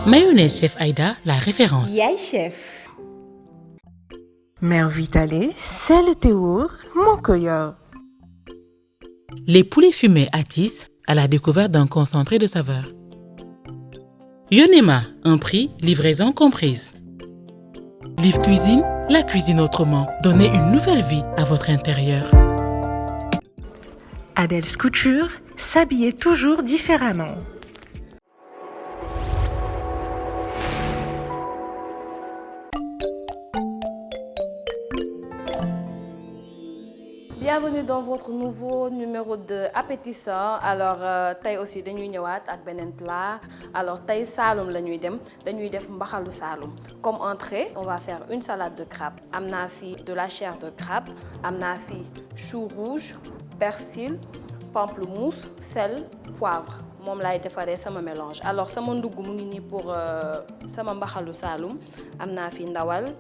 Mayonnaise Chef Aïda, la référence. Yaay chef. Mère Vitale, c'est le théour, mon cœur. Les poulets fumés attissent à la découverte d'un concentré de saveur. Yonema, un prix, livraison comprise. Live Cuisine, la cuisine autrement. Donnez une nouvelle vie à votre intérieur. Adèle's Couture, s'habiller toujours différemment. Bienvenue dans votre nouveau numéro de appétissant. Alors tey aussi dañuy ñëwaat ak beneen plat. Alors tey Saloum la ñuy dem dañuy def mbaxalu Saloum. Comme entrée, on va faire une salade de crabe. Am naa fi de la chair de crabe, am naa fi chou rouge, persil, pamplemousse, sel, poivre. Moom laay defaree sama mélange. Alors sama ndugg mu ngi nii pour sama mbaxalu Saloum. Am naa fi ndawal,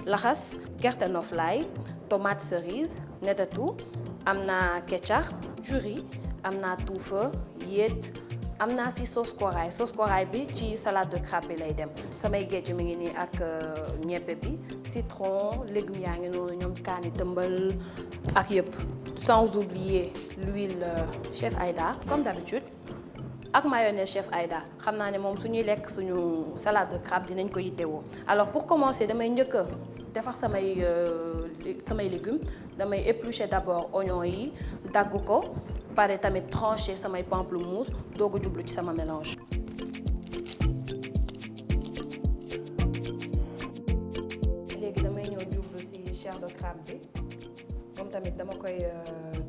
laxas, gerte noflaay, tomate cerise, netatu, am naa ketchup, curry, am naa tuufa, yéet, am naa fi sauce corail bi ci salade de crabe bi lay dem. Samay géej mi ngi nii ak ñebbe bi, citron, légumes yaa ngi noonu ñoom kaani tëmbal ak yëpp. Sans oublier l'huile Chef Aïda comme d'habitude. Ak mayonnaise Chef Aïda xam naa ne moom suñuy lekk suñu salade de crabe dinañ ko yittewoo. Alors pour commencer damay njëkk a defar samay légumes damay éplucher d'abord oignon yi dagg ko pare tamit trancher samay pamplemousse doog a jublu ci sama mélange. Léegi damay ñëw jublu ci chair de crabe bi moom tamit dama koy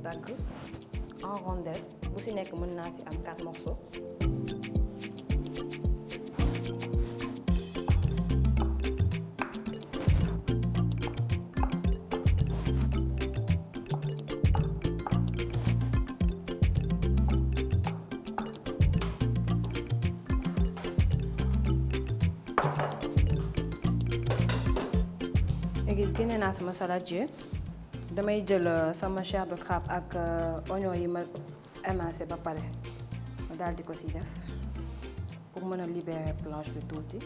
dagg en rondelle bu ci nekk mën naa ci am 4 morceaux. Léegi génne naa sama saladier damay jël sama chair de crabe ak oignon yi ma émincé ba pare ma daal di ko ci def pour mën a libérer planche bi tuuti.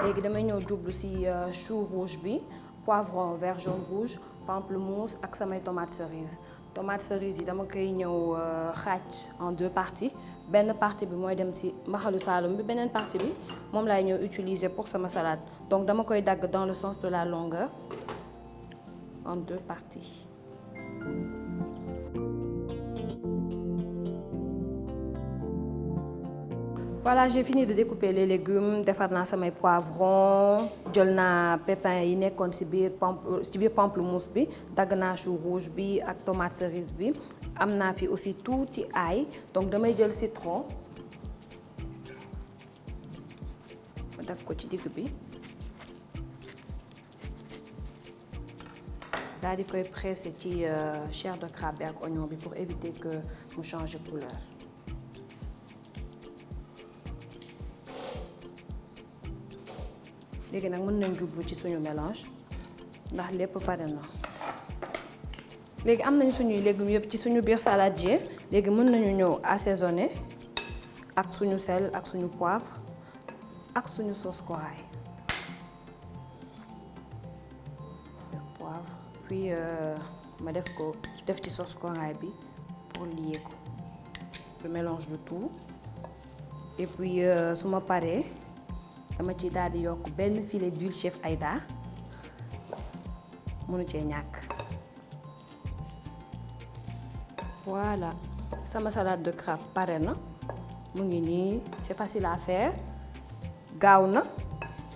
Léegi damay ñëw jublu ci chou rouge bi, poivron vert jaune rouge, pamplemousse ak samay tomate cerise. Tomate cerise yi dama koy ñëw xaaj en 2 parties. Benn partie bi mooy dem ci mbaxalu Saloum bi, beneen partie bi moom laay ñëw utiliser pour sama salade. Donc dama koy dagg dans le sens de la longueur en 2 parties. Voilà, j'ai fini de découper les légumes. Defar naa samay poivrons, jël naa pépins yi nekkoon ci biir pamplemousse bi, dagg naa chou rouge bi ak tomate cerise bi. Am naa fi aussi tuuti ail, donc damay jël citron ma def ko ci digg bi. Daal di koy presser ci chair de crabe bi ak oignon bi pour éviter que mu change couleur. Léegi nag mën nañ jublu ci suñu mélange ndax lépp pare na. Léegi am nañ suñuy légumes yëpp ci suñu biir saladier. Léegi mën nañu ñëw assaisonner ak suñu sel ak suñu poivre ak suñu sauce corail. Poivre puis ma def ci sauce corail bi pour lier ko. Je mélange le tout et puis su ma paree dama ci daal di yokk benn filet d'huile Chef Aïda mënu cee ñàkk. Voilà, sama salade de crabe pare na mu ngi nii, c'est facile à faire, gaaw na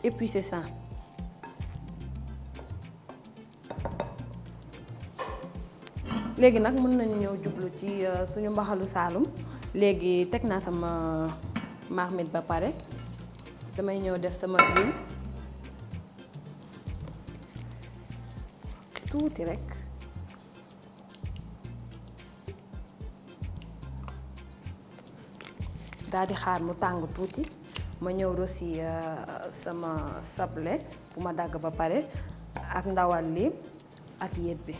et puis c'est sain. Léegi nag mën nañu ñëw jublu ci suñu mbaxalu Saloum. Léegi teg naa sama marmite ba pare. Damay ñëw def sama huile tuuti rek daal di xaar mu tàng tuuti ma ñëw rosi sama soble bu ma dagg ba pare ak ndawal li ak yéet bi.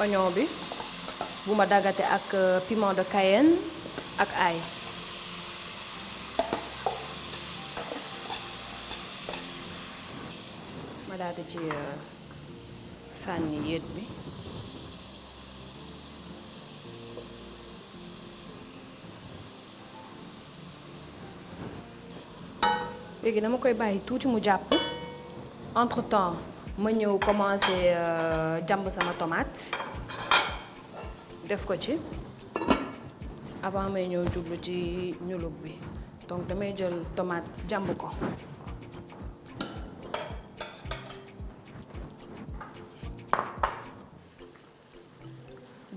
oignon bi bu ma daggate ak piment de Cayenne ak ail. ma daal di ci sànni yéet bi. léegi dama koy bàyyi tuuti mu jàpp entre temps ma ñëw commencer jàmb sama tomate def ko ci avant may ñëw jublu ci ñulug bi donc damay jël tomate jàmb ko.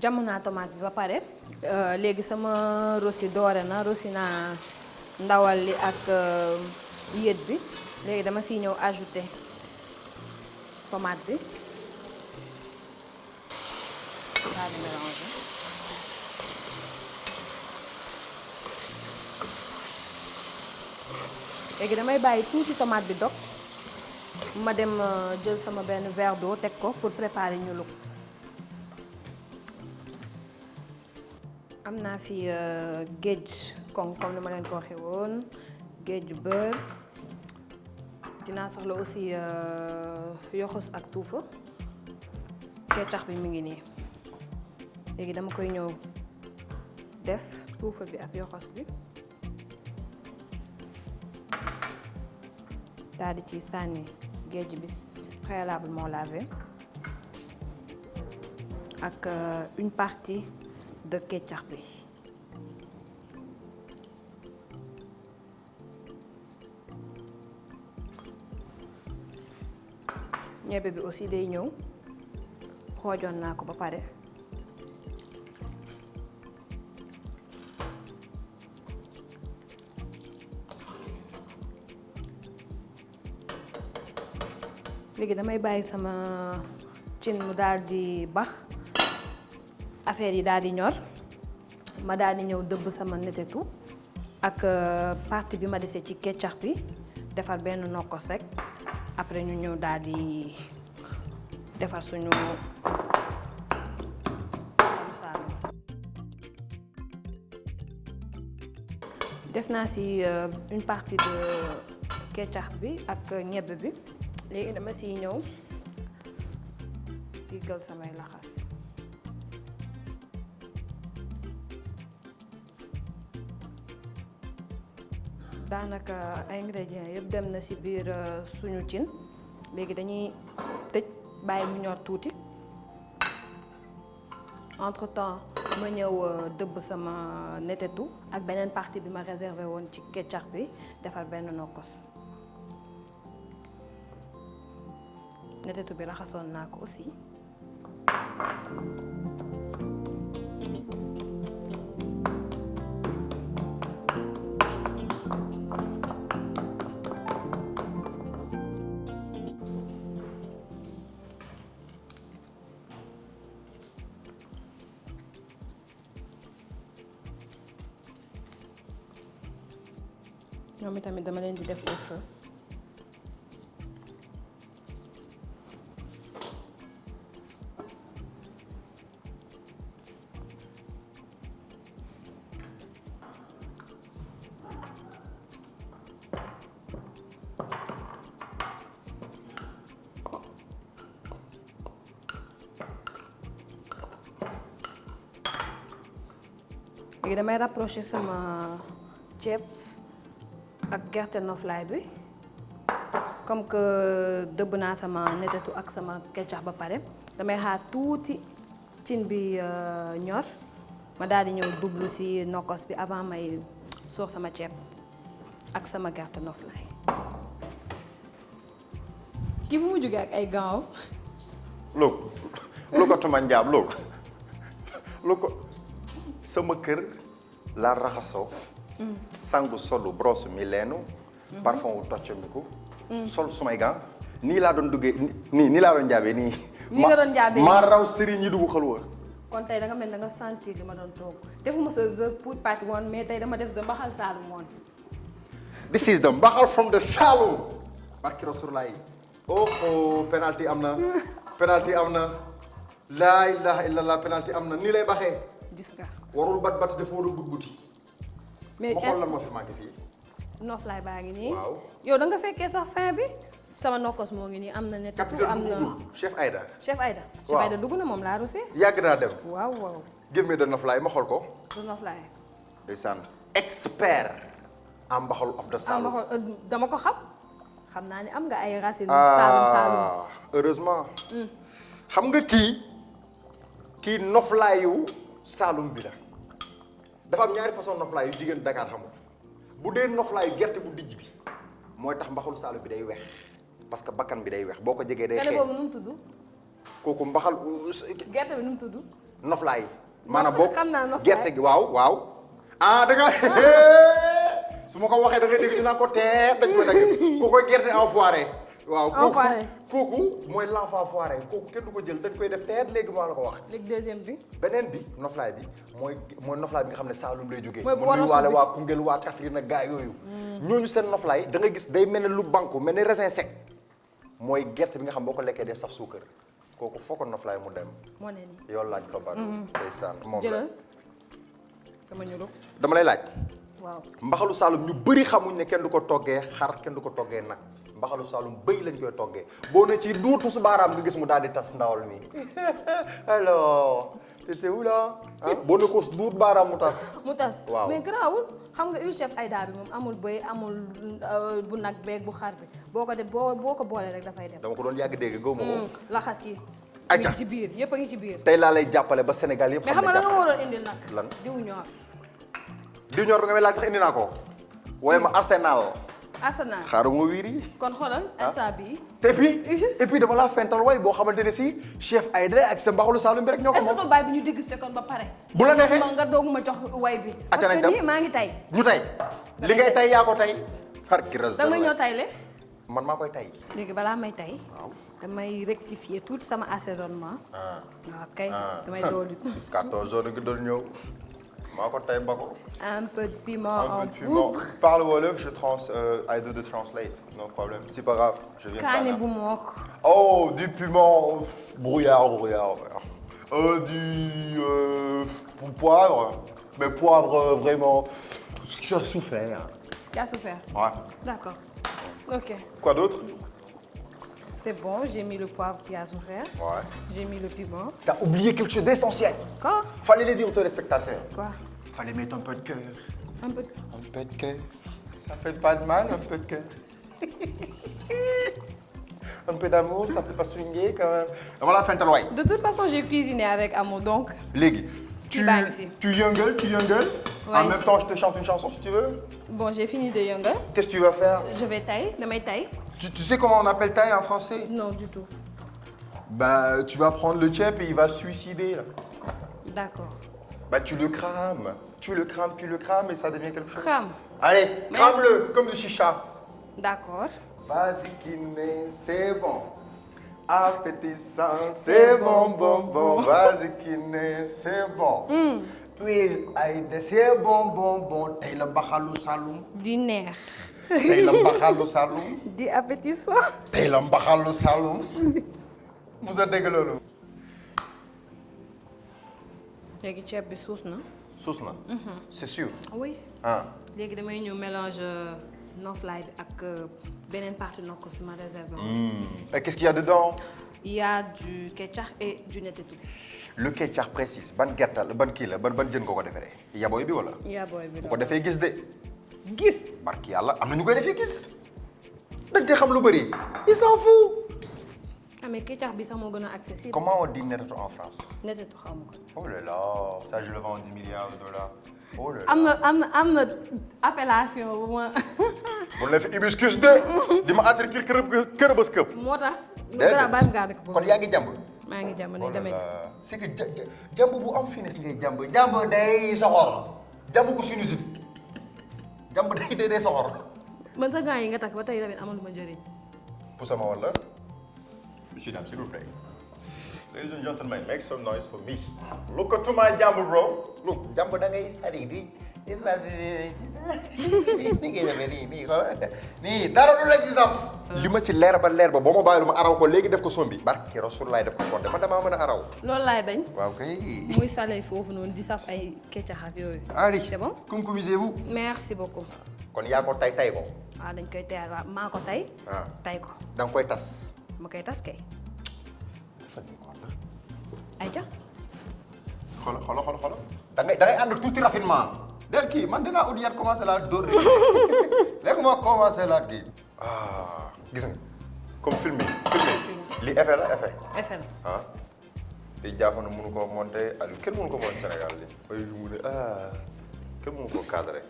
jàmb naa tomate bi ba pare léegi sama rosi doore na rosi naa ndawal li ak yéet bi léegi dama siy ñëw ajouter tomate bi daal di mélanger. léegi damay bàyyi tuuti tomate bi dog ma dem jël sama benn verre d'eau teg ko pour préparer ñulug. am naa fi géej comme ni ma leen ko waxee woon géej beurre dinaa soxla aussi yoxos ak tuufa kecax bi mi ngi nii léegi dama koy ñëw def tuufa bi ak yoxos bi daal di ci sànni géej bi préalablement lavé ak une partie de kecax bi. ñebe bi aussi day ñëw xoojoon naa ko ba pare léegi damay bàyyi sama cin mu daal di bax affaire yi daal di ñor ma daal di ñëw dëbb sama netetu ak partie bi ma desee ci kecax bi defar benn nokkos rek après ñu ñëw daal di defar suñu saalum. def naa ci une partie de kecax bi ak ñebbe bi léegi dama ciy ñëw diggal samay laxas. daanaka ingrédients yëpp dem na ci biir suñu cin léegi dañuy tëj bàyyi mu ñor tuuti entre temps ma ñëw dëbb sama netetu ak beneen partie bi ma réservé woon ci kecax bi defar benn nokkos. netetu bi raxasoon naa ko aussi. ñoom itamit dama leen di def au feu. léegi damay rapprocher sama ceeb ak gerte noflaay bi comme que dëbb naa sama netetu ak sama kecax ba pare damay xaar tuuti cin bi ñor ma daal di ñëw dublu ci nokkos bi avant may soor sama ceeb ak sama gerte noflaay. kii bu mu jógee ak ay gants. lu ko tuma njaab lu ko sama kër laa raxasoo sangu solu brosse mi leenu parfum wu toccamiku sol sumay gants nii laa doon duggee nii laa doon jaabee nii nga doon jaabee maa raw sëriñ yi dugg xalwa. kon tey da nga mel da nga sentir li ma doon toog defuma sa the pout pat woon mais tey dama def the mbaxal saalum woon. This is the mbaxal from the Saloum barki Rasulullah. Oh penalty am na laa ilaha illallah penalty am na nii lay baxee. gis nga. warul bat dafa war a but. mais ma xool lan moo fi manqué fii. noflaay baa ngi nii. waaw yow da nga fekkee sax fin bi. sama nokkos moo ngi nii am na ne. capitaine am na chef Aïda. chef Aïda dugg na moom laa rusé. yàgg naa dem. waaw. give me the noflaay ma xool ko. du noflaay. ndeysaan expert en mbaxalu of the Saloum. dama ko xam naa ne am nga ay racines. Saloum heureusement. xam nga kii noflaayu Saloum bi la dafa am ñaari façon noflaay yu jigéen Dakar xamut bu dee noflaayu gerte bu dijj bi mooy tax mbaxalu Saloum bi day weex parce que bakkan bi day weex boo ko jegee day xeeñ. boobu nu mu tudd. kooku mbaxal. gerte bi nu mu tudd. noflaay. maanaam boo xam naa noflaay gerte gi waaw. da nga su ma ko waxee da ngay dégg dinaa ko teer dañ ko dagg ku koy gerte enfoiré. waaw kooku mooy l'enfant foiré kooku kenn du ko jël dañ koy def teer léegi moo la ko wax. léegi deuxième bi. beneen bi noflaay bi mooy noflaay bi nga xam ne Saloum lay jógee. mooy bu war a waale waa Koungheul waa Kaffrine ak gaa yooyu. ñooñu seen noflaay da nga gis day mel ne lu banku mel ne raisin sec mooy gerte bi nga xam boo ko lekkee dee saf suukar kooku foo ko noflaay mu dem. moo ne nii yow laaj ko ba. ndeysaan moom la jëlal sama ñuru. dama lay laaj. waaw mbaxalu Saloum ñu bëri xamuñ ne kenn du ko toggee xar kenn du ko toggee nag mbaxalu Saloum bëy lañ koy toggee boo ne ci duutu su baaraam nga gis mu daal di tas ndawal mi alors t'étais où là boo ne ko duut baaraam mu tas. waaw mais garaawul xam nga huile chef Aïda bi moom amul bëy amul bu nag beeg bu xar bi boo ko def boo ko boolee rek dafay dem. dama ko doon yàgg dégg gaw ma ko. laxas yi. ayca ngi ci biir yëpp a ngi ci biir. tey laa lay jàppale ba Sénégal yëpp. mais xam nga la nga ma waroon indil nag. lan diw ñor. diw ñor bi nga may laaj tax indi naa ko. waaye ma Arsenal. xaaral ma wiiri. kon xoolal instant bii. et puis dama laa fental way boo xamante ne si chef Aïda ak sa mbaxalu Saloum bi rek ñoo ko moom. est-ce que doo bàyyi bi ñu dégusté kon ba pare. bu la neexee nga doog ma jox way bi. parce que nii maa ngi tay. ñu tay li ngay tay yaa ko tay. xar ki ras damay ñëw tayle. man maa koy tay. léegi balaa may tay. waaw damay rectifier tout sama assaisonnement. waaw kay damay doolu. 14 jours nga doon ñëw. maa ko tay ba ko. un peu de piment en poudre. Parle wolof, I do the translate, no problem. C'est pas grave, je viens pas là. Kaani bu mokk. Oh, du piment brouillard. Du poivre, mais poivre vraiment. Tu as souffert. Tu as souffert? Ouais. D'accord. Ok. Quoi d'autre? C'est bon, j'ai mis le poivre qui a souffert. Ouais. J'ai mis le piment. T'as oublié quelque chose d'essentiel. Quoi? Fallait le dire aux téléspectateurs. Quoi? Fallait mettre un peu de cœur. Un peu de cœur. Ça fait pas de mal, un peu de cœur. Un peu d'amour, ça fait pas swinguer quand même. Voilà, fin de loi. De toute façon, j'ai cuisiné avec amour, donc... Légui, tu yungles. Ouais. En même temps, je te chante une chanson si tu veux. Bon, j'ai fini de yungle. Qu'est-ce que tu vas faire? Je vais tailler, de mes tailles. Tu sais comment on appelle taille en français? Non, du tout. Bah, tu vas prendre le tchèp et il va se suicider, là. D'accord. Bah, tu le crames et ça devient quelque chose. Crame. Allez, crame-le, comme du chicha. D'accord. Vas-y, Kiné, c'est bon. Appétissant, c'est bon. Vas-y, Kiné, c'est bon. Huile Aïda, c'est bon. Tey la mbaxalu Saloum. Di neex. Tey la mbaxalu Saloum. Di appétissant. Tey la mbaxalu Saloum. Vous a dégg loolu. léegi ceeb bi suus na. Suus na. C'est sûr. Oui. léegi damay ñëw mélange noflaay bi ak beneen partie nokk su ma réservé. Et qu'est-ce qu'il y a dedans? Il y a du ketchup et du netetu. Le ketchup précise ban gerte la ban kii la ban jën nga ko defaree yaboy bi wala. yaboy bi bu ko defee gis de. gis. barki yàlla am na ñu koy defee gis. dañ koy xam lu bëri. il s'en fout. mais ketchup bi sax moo gën a accessible. Comment on dit netetu en France? netetu xaw ma ko. Oh là là, ça je le vends 10 milliards de dollars. Oh là là. am na appellation bu ma. bu la fi hibiscus de. di ma attiré kër bës këpp. moo tax. déedéet bàyyi mu gàddu ko. kon yaa ngi jàmb. maa ngi jàmb nii damay. c'est que jàmb bu am finesse ngay jàmb. jàmb day soxor. jàmb ko sinusite. jàmb day soxor. man sa gants yi nga takk ba tey tamit amaluma njëriñ. pour sama wala. Monsieur, s'il vous plaît. Ladies and gentlemen, make some noise for me. Look at my jumbo, bro. Look, jumbo da ngay sari di nii ngay defee nii xoolal nii dara du la ci saf. li ma ci leer ba boo ma bàyyi lu ma araw ko léegi def ko sombi barki Rasulullah def ko fonde man damaa mën a araw. loolu laay bañ. waaw kay. muy salé foofu noonu di saf ay kecax ak yooyu. allez c'est bon. concomisez-vous. merci beaucoup. kon yaa ko tay ko. waaw dañ koy teyal waaw maa ko tay. ah tay ko. da nga koy tas. ma koy tas kay. ayca. xoolal da ngay ànd tuuti raffinement. del kii man dinaa ut yat commencé laa dóor rek léegi ma commencé laa kii. ah gis nga comme film li effet la effet. effet la ah. di jaafoon mënu ko monter Aliou kenn mënu ko monter Sénégal li ay mu ne kenn mënu ko cadré.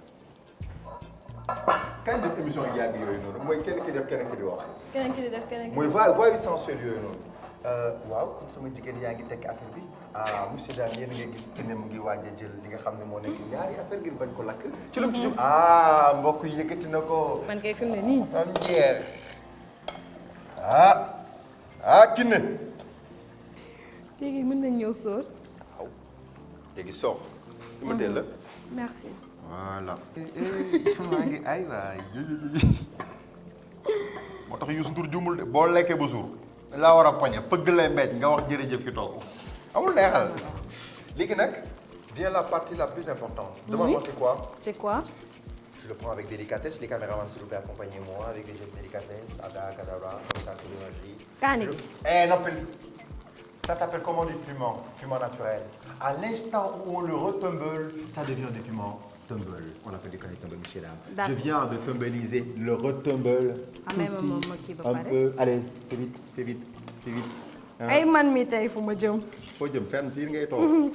kañ def émission yàgg yooyu noonu mooy kenn ki def keneen ki di wax. keneen ki di def keneen ki. mooy voix yu sensuelle yooyu noonu. waaw comme sama jigéen yaa ngi tekki affaire bi monsieur Dame yéen a ngi gis ki ne mu ngi waaj a jël li nga xam ne moo nekk ñaari affaire ngir bañ ko lakk. ci lu mu ci jub mbokk yi yëkkati na ko. man kay fi mu ne nii. am njeex Kiné. léegi mën nañ ñëw sóor. waaw léegi soo. li ma teel la. merci. voilà. maa ngi ay waay moo tax Youssou Ndour jumul de boo lekkee ba suur. laa war a poñe fëgg lay mbéj nga wax jërëjëf ki toog amul neexal léegi nag vient la partie la plus importante. Demande-moi c'est quoi? C'est quoi? Je le prends avec délicatesse. Les caméramans s'il vous plaît accompagnez-moi avec des gestes de délicatesse. Ada kadabra comme ça Kaani. non plus. Ça s'appelle comment du piment? Piment naturel. À l'instant où on le retumble, ça devient du piment tumble. On appelle des canis tumble, monsieur dame. Je viens de tumbleiser le retumble. Ah même ma kii ba Un pare. peu. Allez, fais vite. ay man mi tey fu ma jëm. Foo jëm fenn fii ngay toog.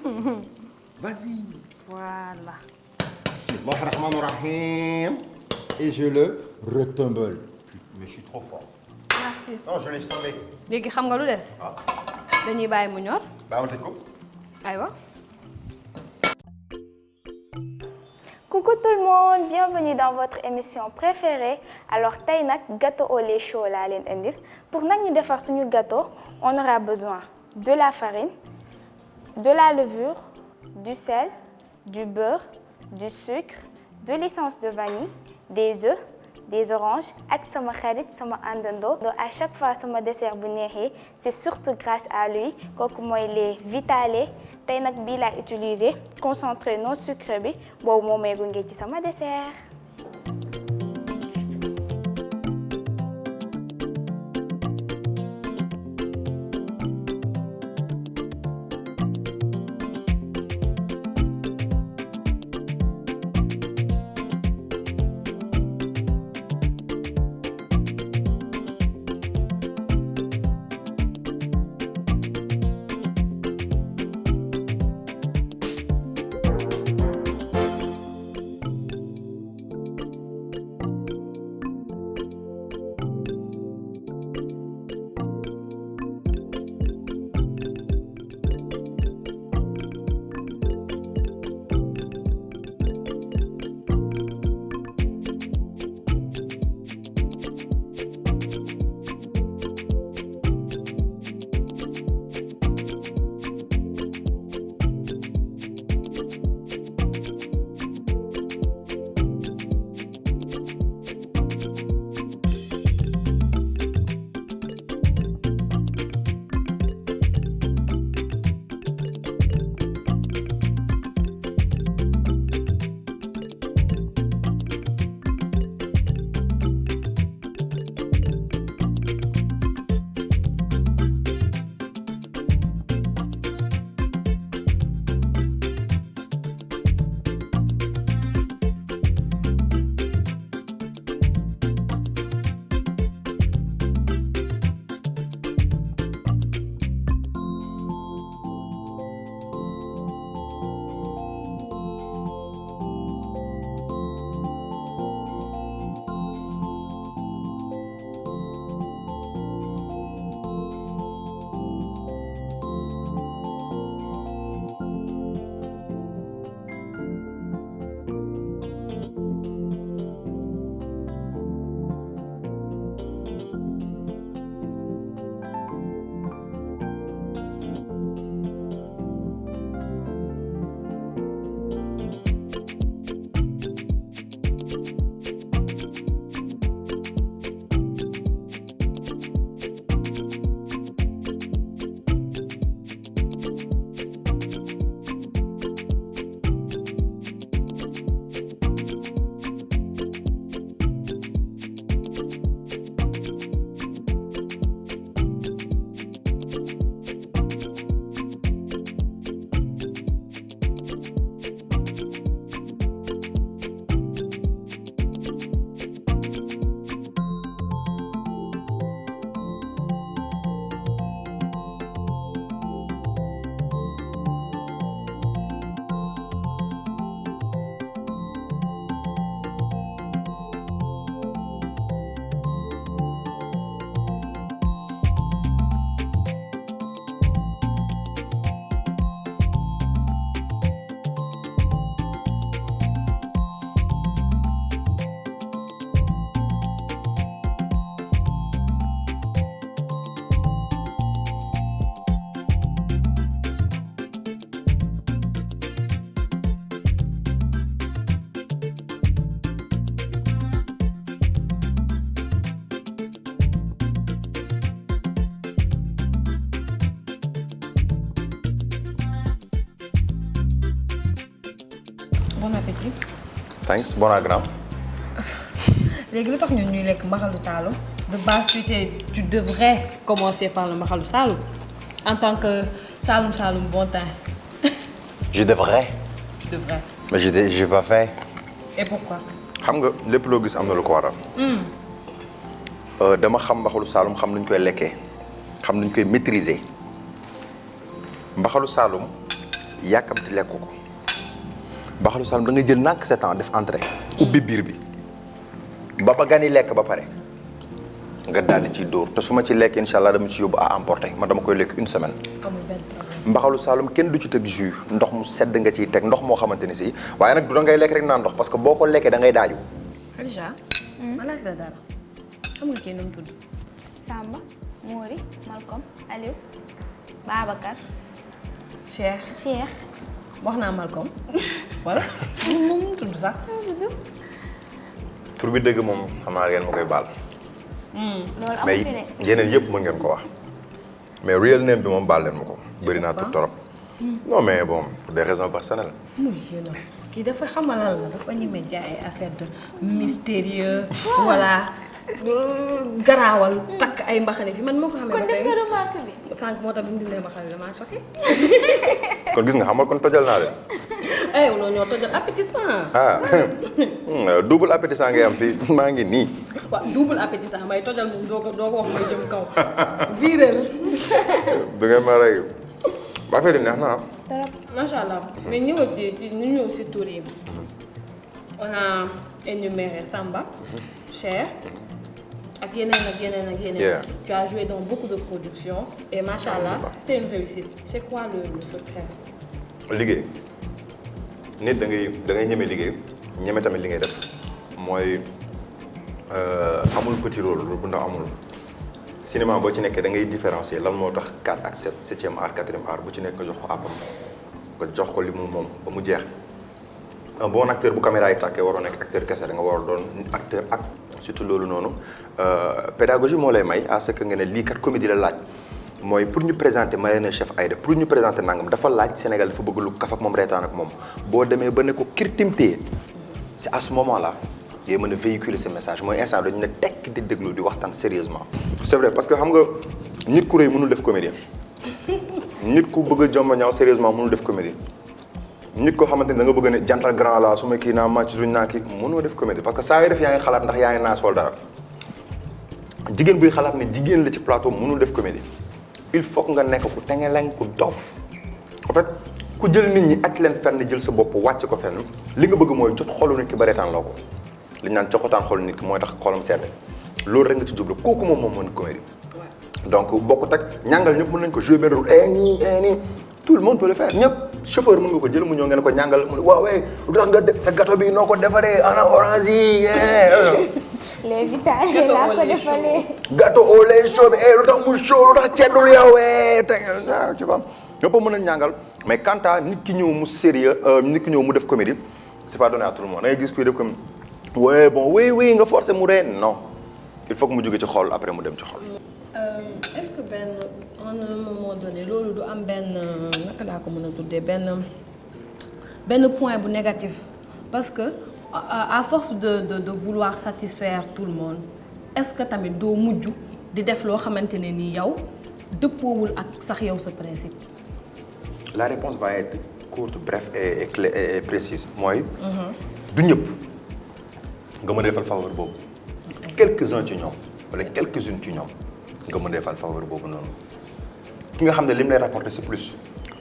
Vas-y. Voilà. Bismillah ar-Rahman ar-Rahim. Et je le retumble. Mais je suis trop fort. Merci. Non, je laisse tomber. léegi xam nga lu des. Ah. dañuy bàyyi mu ñor. Baax na tëj ko. aywa. Coucou tout le monde, bienvenue dans votre émission préférée. Alors tey nag gâteau au lait chaud laa leen indil. Pour nag ñu defar suñu gâteau, on aura besoin de la farine, de la levure, du sel, du beurre, du sucre, de l'essence de vanille, des œufs, des oranges ak sama xarit sama àndandoo. À chaque fois sama dessert bu neexee, c'est surtout grâce à lui kooku mooy lait Vitalait. Tey nag bii laa utiliser concentré non sucré bi boobu moo may gunge ci sama dessert. bon appétit. Thanks, bon agram. léegi lu tax ñun ñuy lekk mbaxalu Saloum de base tu devrais commencer par le mbaxalu Saloum en tant que Saloum bon teint. Je devrais. Tu devrais. Mais j'ai pas fait. Et pourquoi? xam nga lépp loo gis am na lu ko waral. dama xam mbaxalu Saloum xam nuñ koy lekkee xam nuñ koy maîtriser mbaxalu Saloum yàkkamti lekk ko mbaxalu Saloum da nga jël nànk sa temps def entrée. ubbi biir bi ba gan yi lekk ba pare nga daal di ciy dóor te su ma ci lekk incha allah dama ci yóbbu à emporter man dama koy lekk une semaine. amul benn problème. mbaxalu Saloum kenn du ci teg jus ndox mu sedd nga ciy teg ndox moo xamante ni si waaye nag du da ngay lekk rek naan ndox parce que boo ko lekkee da ngay daaju. Khadija. ma laaj la dara xam nga kii nu mu tudd. Samba, Mori, Malcolm, Aliou, Babacar, Cheikh. wax naa Malcolm wala moom mu tudd sax. tur bi dëgg moom xam naa ngeen ma koy baal. loolu mais amu fi de. yeneen yëpp mën ngeen ko wax mais real name bi moom baal leen ma ko. bëri naa tur torop. non mais bon pour des raisons personnelles. muy yéen kii dafa xamalal la dafa ñeme jaay affaire de mystérieux. voilà garaawal takk ay mbaxane fi man moo ko xamee. kon def nga remarque bi. sànq moo tax bi mu dindee mbaxane damaa choqué. kon gis nga xam nga kon tojal naa leen. non ñoo tojal appétissant. ah double appétissant ngay am fii maa ngi nii. waaw double appétissant may tojal moom doo ko wax may jëm kaw. viréel. du ngeen ma rey ba fee di neex na macha allah mais ñëwal ci ñu ñëw si tur yi. on a énuméré Samba, Cheikh ak yeneen. Yeah. Tu as joué dans beaucoup de productions et machallah, c'est une réussite. C'est quoi le secret? liggéey nit da ngay ñeme liggéey ñeme tamit li ngay def mooy amul petit rôle bu ndaw amul. cinéma boo ci nekkee da ngay différencier lan moo tax 4 ak 7 7e art 4e art bu ci nekk nga jox ko àppam nga jox ko li mu moom ba mu jeex. un bon acteur bu caméra yi tàkkee waroo nekk acteur kese da nga war a doon acteur ak surtout loolu noonu pédagogie moo lay may à ce que nga ne lii kat comédie la laaj mooy pour ñu présenter Mayonnaise Chef Aïda pour ñu présenter nangam dafa laaj Sénégal dafa bëgg lu kaf ak moom reetaan ak moom boo demee ba ne ko kirtimtee c'est à ce moment là ngay mën a véhiculer ce message mooy instant dañu ne tekk di déglu di waxtaan sérieusement c'est vrai parce que xam nga nit ku rëy mënul def comédie nit ku bëgg a jomba ñaaw sérieusement mënul def comédie nit koo xamante ni da nga bëgg ne jantal grand la su ma kii naa màcc duñ naa kii mënoo def comédie parce que saa yoo def yaa ngi xalaat ndax yaa ngi naas wala dara jigéen buy xalaat ne jigéen la ci plateau mënul def comédie il faut que nga nekk ku tengeleng ku dof en fait ku jël nit ñi ak leen fenn jël sa bopp wàcc ko fenn li nga bëgg mooy jot xolu nit ki ba reetaan loo ko li ñu naan coxotaan xolu nit ki mooy tax xolam sedd loolu rek nga ci jublu kooku moom mën comédie donc bokkut ak ñàngal ñëpp mën nañ ko jouer benn rôle nii tout le monde peut le faire ñëpp chauffeur mën nga ko jël mu ñëw ngeen ko ñàngal mu ne waaw lu tax nga sa gâteau bi noo ko defaree ana orange yi les vitamines laa ko defalee. gâteau au lait chaud bi lu tax mu chaud lu tax ceddul yow tu vois ñëpp mën a ñàngal mais quant à nit ki ñëw mu sérieux nit ki ñëw mu def comédie c'est pas donné à tout le monde da ngay gis kuy def comme ouais bon oui nga forcé mu ree non il faut que mu jóge ci xol après mu dem ci xol. Est-ce que à un moment donné loolu du am benn naka laa ko mën a tuddee benn point bu négatif parce que à force de vouloir satisfaire tout le monde est-ce que tamit doo mujj di def loo xamante ne nii yow dëppoowul ak sax yow sa principe. La réponse va être courte bref et claire et précise mooy. du ñëpp nga mën a defal faveur boobu. quelques-uns ci ñoom wala quelques-unes ci ñoom nga mën a defal faveur boobu noonu. ki nga xam ne lim lay rapporter c'est plus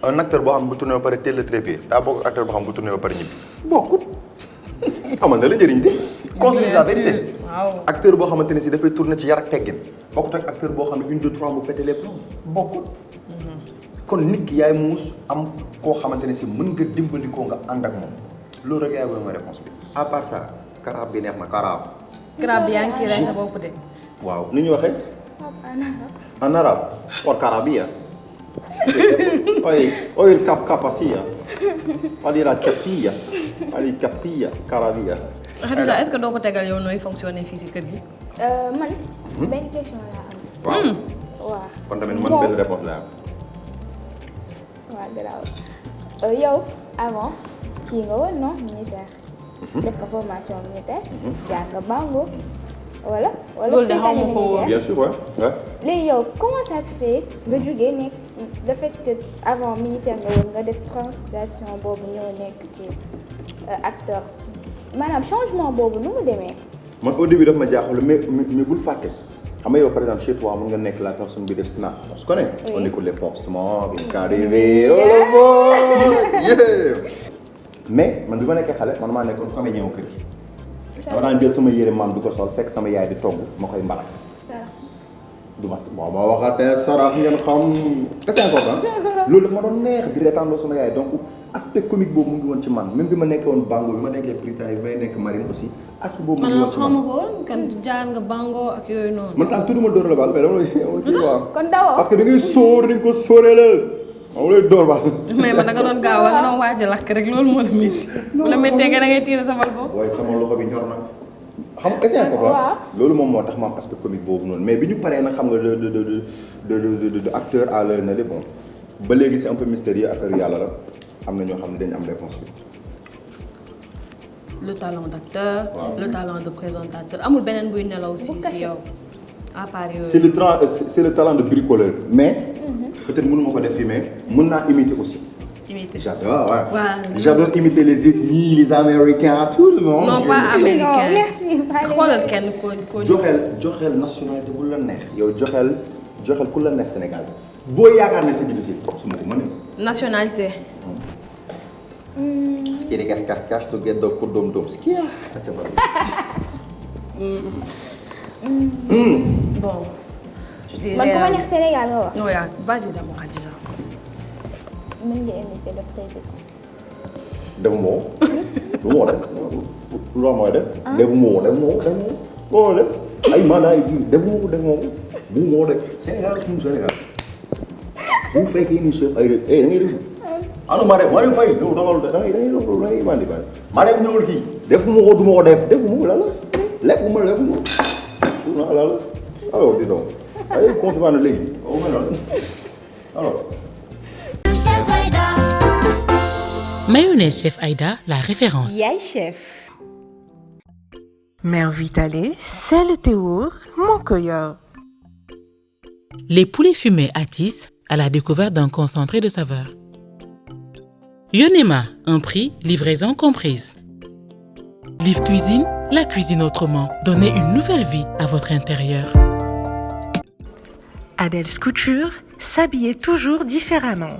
un acteur boo xam bu tourné ba pare teel a trépied daa bokk acteur boo xam bu tourné ba pare ñibbi bokkut xamal na la njëriñ de. construire la vérité acteur boo xamante ne si dafay tourné ci yar ak teggin bokkut ak acteur boo xam ne 1 2 3 mu pété les plombs bokkut. kon nit ki yaay muus am koo xamante ne si mën nga dimbali koo nga ànd ak moom loolu rek yaay war a mooy réponse bi à part ça karaab bi neex na karaab. karaab bi yaa ngi ciy rey sa bopp de. waaw ni ñu waxee. en arabe por carabia. Oye el capacía. Allez la casilla. Allez capilla carabia. Khadija est-ce que doo ko tegal yow nooy fonctionner fii si kër gi. man. benn question laa am. waaw. kon tamit man benn réponse laa am. waaw garaaw yow avant kii nga woon non militaire. def nga formation militaire. jàng nga bango. wala loolu de xaw ma ko woon. bien sûr ouais. léegi yow comment ça se fait nga jógee nekk le fait que avant militaire nga woon nga def translation boobu ñëw nekk ci acteur maanaam changement boobu nu mu demee. man au début daf ma jaaxal mais bul fàtte xam nga yow par exemple chez toi mën nga nekk la personne bi def snap on se connaît. Oui. On écoute les forcément bi quand arrivé oh le bon mais man bi ma nekkee xale man maa nekkoon comédien wu kër gi. dama daan jël sama yére maam du ko sol fekk sama yaay di togg ma koy mbalak. du ma bon ma waxatee sarax ngeen xam c'est important loolu daf ma doon neex di reetaanloo sama yaay donc aspect comique boobu mu ngi woon ci man même bi ma nekkee woon bango bi ma nekkee Britannique bi may nekk marine aussi aspect boobu mu ngi woon ci man. man la xamu ko kan jaar nga bango ak yooyu noonu. man sax tudduma dóor la baal mais dama lay kon dawoo parce que da ngay sóor dañ ko sóoree la moom lay dóor baal. mais man da nga doon gaaw nga doon waaj a lakk rek loolu moo la métti. bu la méttee nga da ngay tiire sa bal boobu. waaye sama loxo bi ñor na. xam nga est-ce que loolu moom moo tax ma am aspect comique boobu noonu mais bi ñu paree nag xam nga de acteur à l'heure na de bon ba léegi c'est un peu mystérieux affaire yàlla la am na ñoo xam ne dañu am réponse bi. le talent d'acteur. Le talent de présentateur amul beneen buy nelaw si yow. à part yooyu. c'est le talent de bricoleur mais. peut-être mënu ma ko def fii mais mën naa imiter aussi. J'adore, ouais. J'adore imiter les ethnies, les Américains, tout le monde. Non, pas américain. Non, merci. xoolal kenn ko joxel nationalité bu la neex yow joxel ku la neex Sénégal boo yaakaar ne c'est difficile su ma ko mënee. nationalité. Skiri kar to get do ko dom skiri. Bon. Je dirais. man ku ma neex Sénégal nga wax. non yaa vas-y dama Khadija. mën nga imiter le président. Defu moo. lu moo def. lu mooy def. defu moo def. ay maanaam defu moo bu moo def Sénégal suñu Sénégal. bu fekkee ni chef ay da ngay def. ana Marème Faye yow da ngay mandi Marème ñëwul kii. defu moo du ma ko def defu moo la lekk ma la alors dis donc ay confirmé na léegi alors. Mayonnaise Chef Aïda, la référence. Yaay Chef. Mère Vitale, c'est le théour, mon coeur. Les poulets fumés Atis à la découverte d'un concentré de saveur. Yonema, un prix, livraison comprise. Liv Cuisine, la cuisine autrement. Donnez une nouvelle vie à votre intérieur. Adèle's Couture, s'habiller toujours différemment.